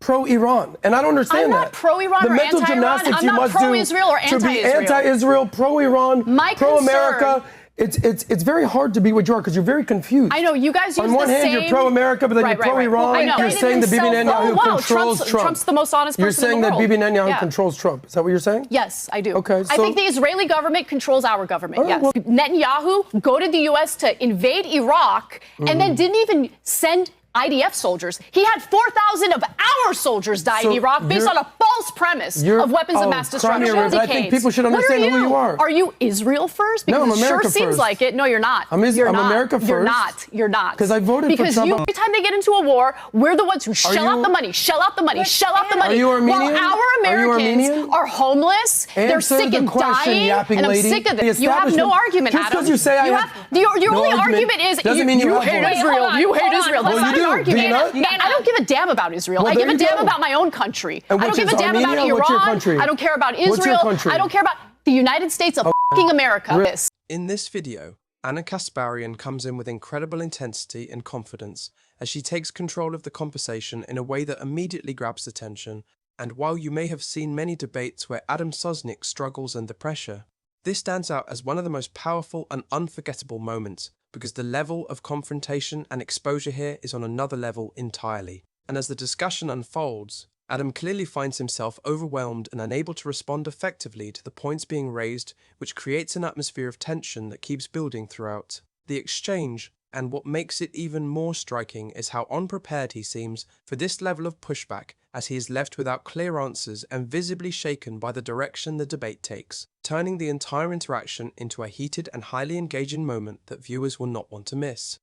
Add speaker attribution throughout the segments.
Speaker 1: pro-Iran, and I don't understand that.
Speaker 2: I'm not pro-Iran or
Speaker 1: mental
Speaker 2: anti-Iran.
Speaker 1: gymnastics
Speaker 2: I'm
Speaker 1: you
Speaker 2: not
Speaker 1: must
Speaker 2: pro-Israel or
Speaker 1: do to be
Speaker 2: anti-Israel.
Speaker 1: anti-Israel, pro-Iran,
Speaker 2: My
Speaker 1: pro-America. It's very hard to be what you are because you're very confused.
Speaker 2: I know you guys use
Speaker 1: on one
Speaker 2: the
Speaker 1: hand
Speaker 2: same...
Speaker 1: you're pro-America, but then you're pro-Iran.
Speaker 2: I know.
Speaker 1: You're saying that Bibi Netanyahu controls Trump.
Speaker 2: Trump's the most honest person in the world.
Speaker 1: You're saying that Bibi Netanyahu controls Trump. Is that what you're saying?
Speaker 2: Yes, I do.
Speaker 1: Okay.
Speaker 2: I think the Israeli government controls our government. Yes. Well, Netanyahu goaded the U.S. to invade Iraq and then didn't even send IDF soldiers. He had 4,000 of our soldiers die in Iraq based on a false premise of weapons of mass destruction.
Speaker 1: I think people should understand who you are.
Speaker 2: Are you Israel first? Because
Speaker 1: no, I'm America
Speaker 2: it sure seems like it. No, you're not.
Speaker 1: I'm America first.
Speaker 2: You're not. You're not.
Speaker 1: Because I voted for Trump.
Speaker 2: Every time they get into a war, we're the ones who shell out the money, shell out the money, shell out the money.
Speaker 1: Are you Armenian?
Speaker 2: While our Americans are homeless, they're sick and dying, and I'm sick of this. You have no argument, Adam.
Speaker 1: Just because you say I have
Speaker 2: your only argument is you hate Israel. You hate Israel. That's not an argument. I don't give a damn about Israel. I give a damn about my own country. I don't give a damn about Iran. I don't care about Israel. I don't care about the United States of fucking America.
Speaker 3: In this video, Anna Kasparian comes in with incredible intensity and confidence as she takes control of the conversation in a way that immediately grabs attention. And while you may have seen many debates where Adam Sosnick struggles under pressure, this stands out as one of the most powerful and unforgettable moments, because the level of confrontation and exposure here is on another level entirely. And as the discussion unfolds, Adam clearly finds himself overwhelmed and unable to respond effectively to the points being raised, which creates an atmosphere of tension that keeps building throughout the exchange. And what makes it even more striking is how unprepared he seems for this level of pushback, as he is left without clear answers and visibly shaken by the direction the debate takes, turning the entire interaction into a heated and highly engaging moment that viewers will not want to miss.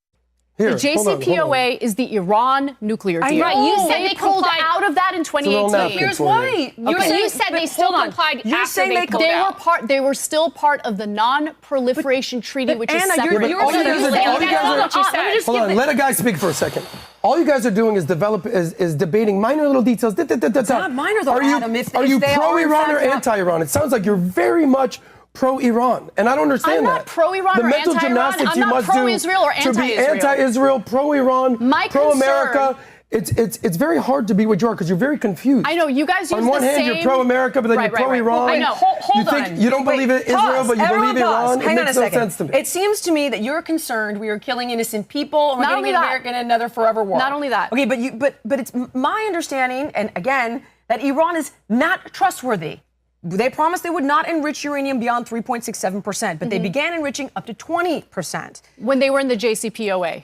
Speaker 2: The JCPOA is the Iran nuclear deal.
Speaker 4: Right, you said
Speaker 2: they pulled out of that in 2018.
Speaker 4: Here's why. You said they still complied after they pulled out.
Speaker 2: They were still part of the Non-Proliferation Treaty, which is separate.
Speaker 1: Hold on, let a guy speak for a second. All you guys are doing is debating minor little details.
Speaker 4: It's not minor though, Adam.
Speaker 1: Are you pro-Iran or anti-Iran? It sounds like you're very much pro-Iran, and I don't understand that.
Speaker 2: I'm not pro-Iran or anti-Iran. I'm not pro-Israel or anti-Israel.
Speaker 1: To be anti-Israel, pro-Iran, pro-America. It's very hard to be what you are because you're very confused.
Speaker 2: I know you guys use
Speaker 1: on one hand you're pro-America, but then you're pro-Iran.
Speaker 2: I know.
Speaker 4: Hold on.
Speaker 1: You don't believe in Israel, but you believe Iran.
Speaker 4: Hang on a second.
Speaker 1: No sense to me.
Speaker 4: It seems to me that you're concerned we are killing innocent people and we're getting America in another forever war.
Speaker 2: Not only that.
Speaker 4: Okay, but it's my understanding, and again, that Iran is not trustworthy. They promised they would not enrich uranium beyond 3.67%, but they began enriching up to 20%.
Speaker 2: When they were in the JCPOA.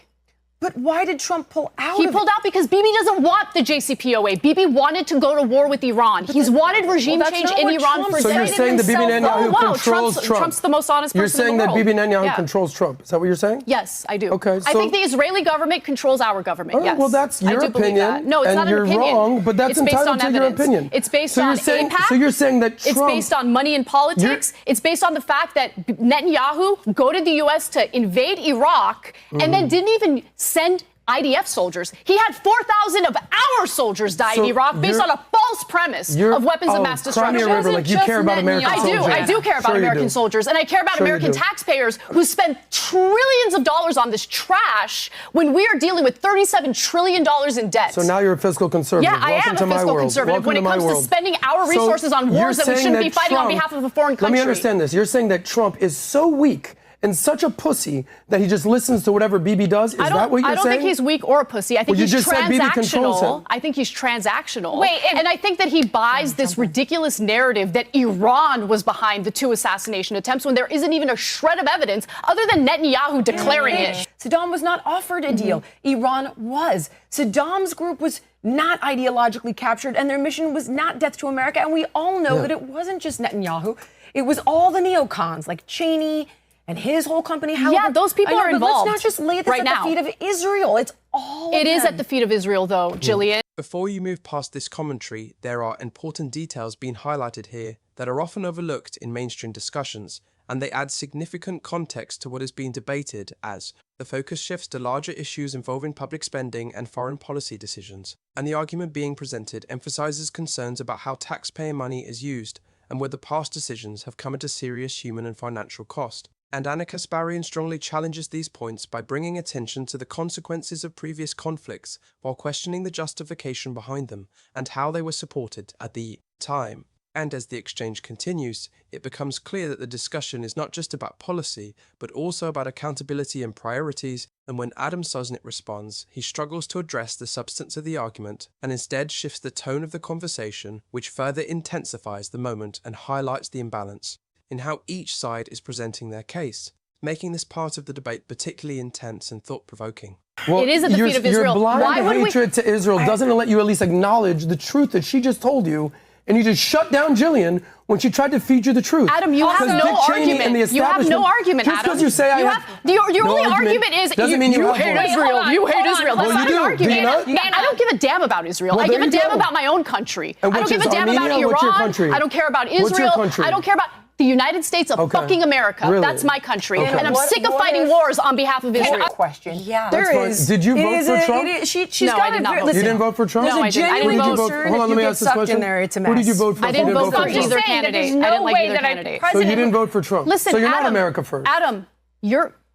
Speaker 4: But why did Trump pull out?
Speaker 2: He pulled out because Bibi doesn't want the JCPOA. Bibi wanted to go to war with Iran. He's wanted regime change in Iran for decades.
Speaker 1: So you're saying that Bibi Netanyahu controls Trump?
Speaker 2: Trump's the most honest person in the world.
Speaker 1: You're saying that Bibi Netanyahu controls Trump. Is that what you're saying?
Speaker 2: Yes, I do.
Speaker 1: Okay.
Speaker 2: I think the Israeli government controls our government. Yes.
Speaker 1: Well, that's your opinion.
Speaker 2: No, it's not an opinion.
Speaker 1: You're wrong, but that's entitled to your opinion.
Speaker 2: It's based on impact.
Speaker 1: So you're saying that Trump...
Speaker 2: It's based on money and politics. It's based on the fact that Netanyahu goaded the U.S. to invade Iraq and then didn't even send IDF soldiers. He had 4,000 of our soldiers die in Iraq based on a false premise of weapons of mass destruction.
Speaker 1: You care about American soldiers.
Speaker 2: I do care about American soldiers, and I care about American taxpayers who spend trillions of dollars on this trash when we are dealing with $37 trillion in debt.
Speaker 1: So now you're a fiscal conservative.
Speaker 2: Yeah, I am a fiscal conservative when it comes to spending our resources on wars that we shouldn't be fighting on behalf of a foreign country.
Speaker 1: Let me understand this. You're saying that Trump is so weak and such a pussy that he just listens to whatever Bibi does? Is that what you're saying?
Speaker 2: I don't think he's weak or a pussy. I think he's transactional.
Speaker 1: I
Speaker 2: think he's transactional. And I think that he buys this ridiculous narrative that Iran was behind the 2 assassination attempts when there isn't even a shred of evidence other than Netanyahu declaring it.
Speaker 4: Saddam was not offered a deal. Iran was. Saddam's group was not ideologically captured, and their mission was not death to America. And we all know that it wasn't just Netanyahu. It was all the neocons like Cheney and his whole company.
Speaker 2: Yeah, those people are involved.
Speaker 4: Let's not just lay this at the feet of Israel. It's all
Speaker 2: It is at the feet of Israel, though, Jillian.
Speaker 3: Before you move past this commentary, there are important details being highlighted here that are often overlooked in mainstream discussions, and they add significant context to what is being debated as the focus shifts to larger issues involving public spending and foreign policy decisions, and the argument being presented emphasizes concerns about how taxpayer money is used and whether past decisions have come at a serious human and financial cost. And Ana Kasparian strongly challenges these points by bringing attention to the consequences of previous conflicts while questioning the justification behind them and how they were supported at the time. And as the exchange continues, it becomes clear that the discussion is not just about policy, but also about accountability and priorities, and when Adam Sosnick responds, he struggles to address the substance of the argument and instead shifts the tone of the conversation, which further intensifies the moment and highlights the imbalance in how each side is presenting their case, making this part of the debate particularly intense and thought-provoking.
Speaker 1: Well,
Speaker 2: it is a defeat of Israel.
Speaker 1: Your blind
Speaker 2: Why would
Speaker 1: hatred to Israel doesn't let you at least acknowledge the truth that she just told you, and you just shut down Jillian when she tried to feed you the truth.
Speaker 2: Adam, you have no argument. You have no argument, Adam.
Speaker 1: Just because you say I have
Speaker 2: your only argument is
Speaker 1: doesn't mean you
Speaker 2: hate Israel. You hate Israel. That's not an argument. I don't give a damn about Israel. I give a damn about my own country. I don't give a damn about Iran. I don't care about Israel. I don't care about the United States of fucking America.
Speaker 1: Really?
Speaker 2: That's my country. And I'm sick of fighting wars on behalf of Israel.
Speaker 4: Question. Yeah.
Speaker 1: There is. Did you vote for Trump?
Speaker 4: She's
Speaker 2: No, I did not vote.
Speaker 1: You didn't vote for Trump?
Speaker 2: No, I didn't. I didn't vote.
Speaker 1: Hold on, let me ask this question. Who did you vote for?
Speaker 2: I didn't vote for
Speaker 1: Trump?
Speaker 2: either candidate. I didn't like either candidate.
Speaker 1: So you didn't vote for Trump.
Speaker 2: Listen,
Speaker 1: so you're
Speaker 2: Adam,
Speaker 1: not America first.
Speaker 2: Adam,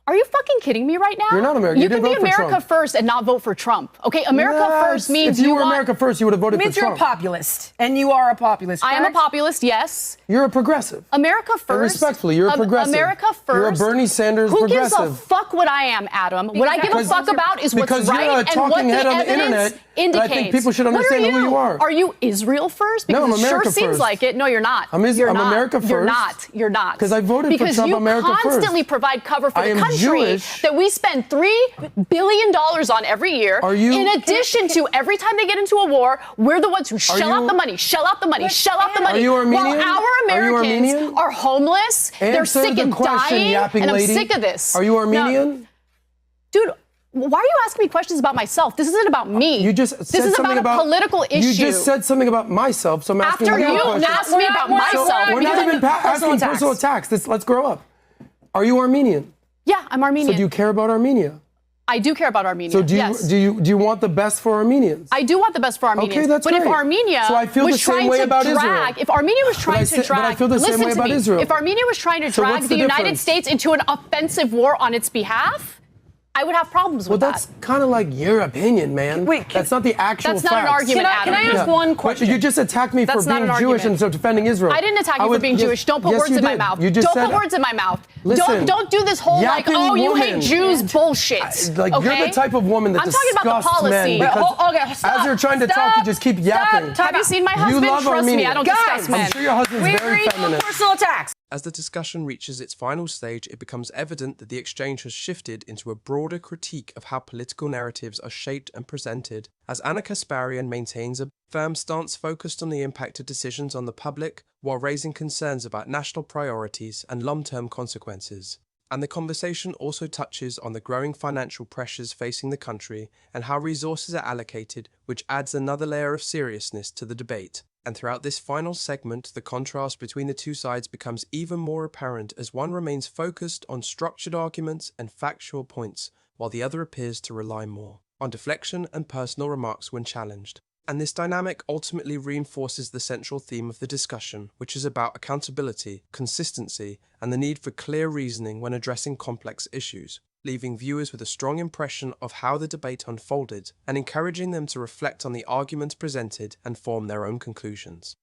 Speaker 2: are you fucking kidding me right now?
Speaker 1: You're not America.
Speaker 2: You can be America first and not vote for Trump. Okay, America first means
Speaker 1: if you were America first, you would have voted for Trump.
Speaker 4: You're a populist, and you are a populist.
Speaker 2: I am a populist, yes.
Speaker 1: You're a progressive.
Speaker 2: America first.
Speaker 1: And respectfully, you're a progressive.
Speaker 2: America first.
Speaker 1: You're a Bernie Sanders progressive.
Speaker 2: Who gives a fuck what I am, Adam? What I give a fuck about is what's right and what the evidence indicates.
Speaker 1: I think people should understand who you are.
Speaker 2: Are you Israel first? Because
Speaker 1: No, I'm America
Speaker 2: it sure seems like it. No, you're not.
Speaker 1: I'm America first.
Speaker 2: You're not. You're not.
Speaker 1: Because I voted for Trump, America first.
Speaker 2: Because you constantly provide cover for
Speaker 1: I
Speaker 2: the
Speaker 1: am
Speaker 2: country
Speaker 1: Jewish.
Speaker 2: that we spend $3 billion on every year.
Speaker 1: Are you?
Speaker 2: In addition to every time they get into a war, we're the ones who shell out the money, shell out the money, shell out the money.
Speaker 1: Are you Armenian?
Speaker 2: While our Americans are homeless, they're
Speaker 1: Answer
Speaker 2: sick
Speaker 1: the
Speaker 2: and
Speaker 1: question,
Speaker 2: dying,
Speaker 1: yapping
Speaker 2: and I'm
Speaker 1: lady.
Speaker 2: sick of this.
Speaker 1: Are you Armenian?
Speaker 2: Dude, why are you asking me questions about myself? This isn't about me.
Speaker 1: You just said
Speaker 2: this is
Speaker 1: something
Speaker 2: about a political issue.
Speaker 1: You just said something about myself, so I'm asking
Speaker 2: After
Speaker 1: you a
Speaker 2: you
Speaker 1: question.
Speaker 2: asked me about myself.
Speaker 1: So we're not even asking personal attacks. Let's grow up. Are you Armenian?
Speaker 2: Yeah, I'm Armenian.
Speaker 1: So do you care about Armenia?
Speaker 2: I do care about Armenia.
Speaker 1: So do you,
Speaker 2: yes.
Speaker 1: do you want the best for Armenians?
Speaker 2: I do want the best for Armenians.
Speaker 1: Okay, that's
Speaker 2: but
Speaker 1: great.
Speaker 2: if Armenia
Speaker 1: So I feel
Speaker 2: was
Speaker 1: the same
Speaker 2: trying
Speaker 1: way
Speaker 2: to
Speaker 1: about
Speaker 2: drag,
Speaker 1: Israel.
Speaker 2: if Armenia was trying to drag,
Speaker 1: but I feel the same
Speaker 2: listen
Speaker 1: way
Speaker 2: to
Speaker 1: about
Speaker 2: me.
Speaker 1: Israel.
Speaker 2: If Armenia was trying to
Speaker 1: So
Speaker 2: drag
Speaker 1: what's
Speaker 2: the
Speaker 1: the
Speaker 2: United
Speaker 1: difference?
Speaker 2: States into an offensive war on its behalf, I would have problems with
Speaker 1: Well, that's kind of like your opinion, man.
Speaker 4: Wait,
Speaker 1: that's not the actual
Speaker 2: That's not an
Speaker 1: facts.
Speaker 2: argument,
Speaker 4: Can I ask one question?
Speaker 1: But you just attacked me
Speaker 2: That's
Speaker 1: for
Speaker 2: not
Speaker 1: being
Speaker 2: an
Speaker 1: Jewish
Speaker 2: argument.
Speaker 1: and so defending Israel.
Speaker 2: I didn't attack you for being Jewish. Don't put
Speaker 1: yes,
Speaker 2: words
Speaker 1: you
Speaker 2: in my
Speaker 1: did.
Speaker 2: mouth.
Speaker 1: You just
Speaker 2: Don't
Speaker 1: said,
Speaker 2: put words in my mouth.
Speaker 1: Listen,
Speaker 2: don't do this whole like,
Speaker 1: yapping
Speaker 2: oh, you hate
Speaker 1: woman.
Speaker 2: Jews bullshit.
Speaker 1: Like
Speaker 2: okay?
Speaker 1: you're the type of woman that
Speaker 2: I'm talking about the
Speaker 1: disgusts
Speaker 2: policy.
Speaker 1: men because
Speaker 4: Okay, stop,
Speaker 1: as you're trying to talk, you just keep yapping.
Speaker 2: Have you seen my husband?
Speaker 1: You love
Speaker 2: Trust me,
Speaker 1: Armenia.
Speaker 2: I don't discuss men.
Speaker 1: I'm sure your husband's
Speaker 4: We
Speaker 1: very
Speaker 4: agree, no
Speaker 1: feminine.
Speaker 4: personal attacks.
Speaker 3: As the discussion reaches its final stage, it becomes evident that the exchange has shifted into a broader critique of how political narratives are shaped and presented, as Ana Kasparian maintains a firm stance focused on the impact of decisions on the public, while raising concerns about national priorities and long-term consequences. And the conversation also touches on the growing financial pressures facing the country and how resources are allocated, which adds another layer of seriousness to the debate. And throughout this final segment, the contrast between the two sides becomes even more apparent as one remains focused on structured arguments and factual points, while the other appears to rely more on deflection and personal remarks when challenged. And this dynamic ultimately reinforces the central theme of the discussion, which is about accountability, consistency, and the need for clear reasoning when addressing complex issues, leaving viewers with a strong impression of how the debate unfolded and encouraging them to reflect on the arguments presented and form their own conclusions.